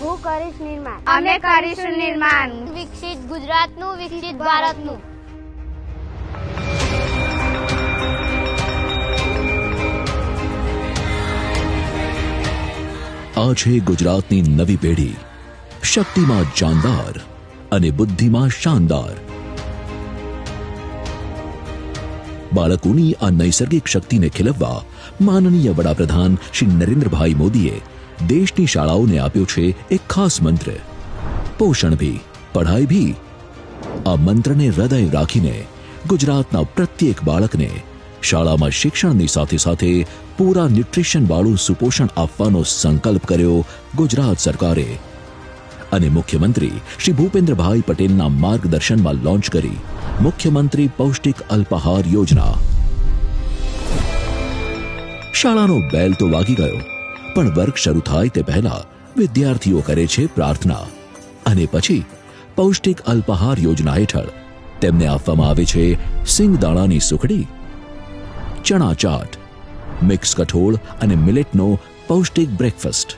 હું કરીશ નિર્માણ. અમે કરીશું નિર્માણ. વિકસિત ગુજરાતનું, વિકસિત ભારતનું. આ છે ગુજરાતની નવી પેઢી, શક્તિમાં જાનદાર અને બુદ્ધિમાં શાનદાર. બાળકોની આ નૈસર્ગિક શક્તિને ખીલવવા માનનીય વડાપ્રધાન શ્રી નરેન્દ્રભાઈ મોદીએ દેશની શાળાઓને આપ્યો છે એક ખાસ મંત્ર, પોષણ ભી પઢાઈ ભી. આ મંત્રને હૃદય રાખીને ગુજરાતના પ્રત્યેક બાળકને શાળામાં શિક્ષણની સાથે સાથે પૂરા ન્યુટ્રિશન વાળું સુપોષણ આપવાનો સંકલ્પ કર્યો ગુજરાત સરકારે અને મુખ્યમંત્રી શ્રી ભૂપેન્દ્રભાઈ પટેલના માર્ગદર્શનમાં લોન્ચ કરી મુખ્યમંત્રી પૌષ્ટિક અલ્પાહાર યોજના. શાળાનો બેલ તો વાગી ગયો, પણ વર્ગ શરૂ થાય તે પહેલા વિદ્યાર્થીઓ કરે છે પ્રાર્થના અને પછી પૌષ્ટિક અલ્પાહાર યોજના હેઠળ તેમને આપવામાં આવે છે સિંગદાણાની સુખડી, ચણા ચાટ, મિક્સ કઠોળ અને મિલેટનો પૌષ્ટિક બ્રેકફાસ્ટ.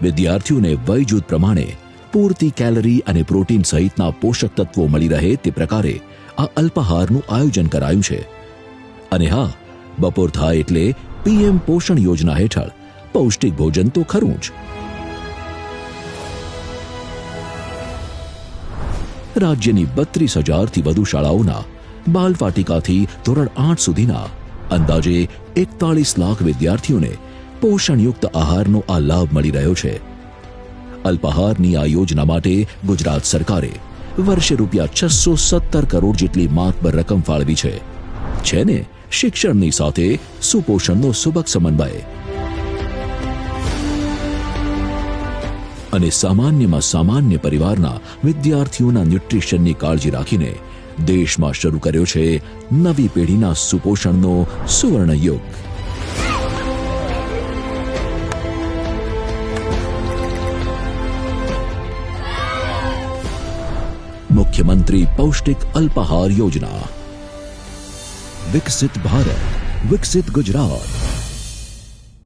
વિદ્યાર્થીઓને વય જૂથ પ્રમાણે પૂરતી કેલરી અને પ્રોટીન સહિતના પોષક તત્વો મળી રહે તે પ્રકારે આ અલ્પાહારનું આયોજન કરાયું છે. અને હા, બપોર થાય એટલે પીએમ પોષણ યોજના હેઠળ પૌષ્ટિક ભોજન તો ખરું જ. રાજ્યની 32,000થી વધુ શાળાઓના બાલવાટિકાથી ધોરણ 8 સુધીના અંદાજે 41 લાખ વિદ્યાર્થીઓને પોષણયુક્ત આહારનો આ લાભ મળી રહ્યો છે. અલ્પાહારની આ યોજના માટે ગુજરાત સરકારે વર્ષે ₹617 કરોડ જેટલી માતબર રકમ ફાળવી છે. છે ને શિક્ષણની સાથે સુપોષણનો સુબક સમન્વય. અને સામાન્યમાં સામાન્ય પરિવારના વિદ્યાર્થીઓના ન્યુટ્રિશનની કાળજી રાખીને દેશમાં શરૂ કર્યો છે નવી પેઢીના સુપોષણનો સુવર્ણ યુગ. મુખ્યમંત્રી પૌષ્ટિક અલ્પાહાર યોજના. વિકસિત ભારત, વિકસિત ગુજરાત.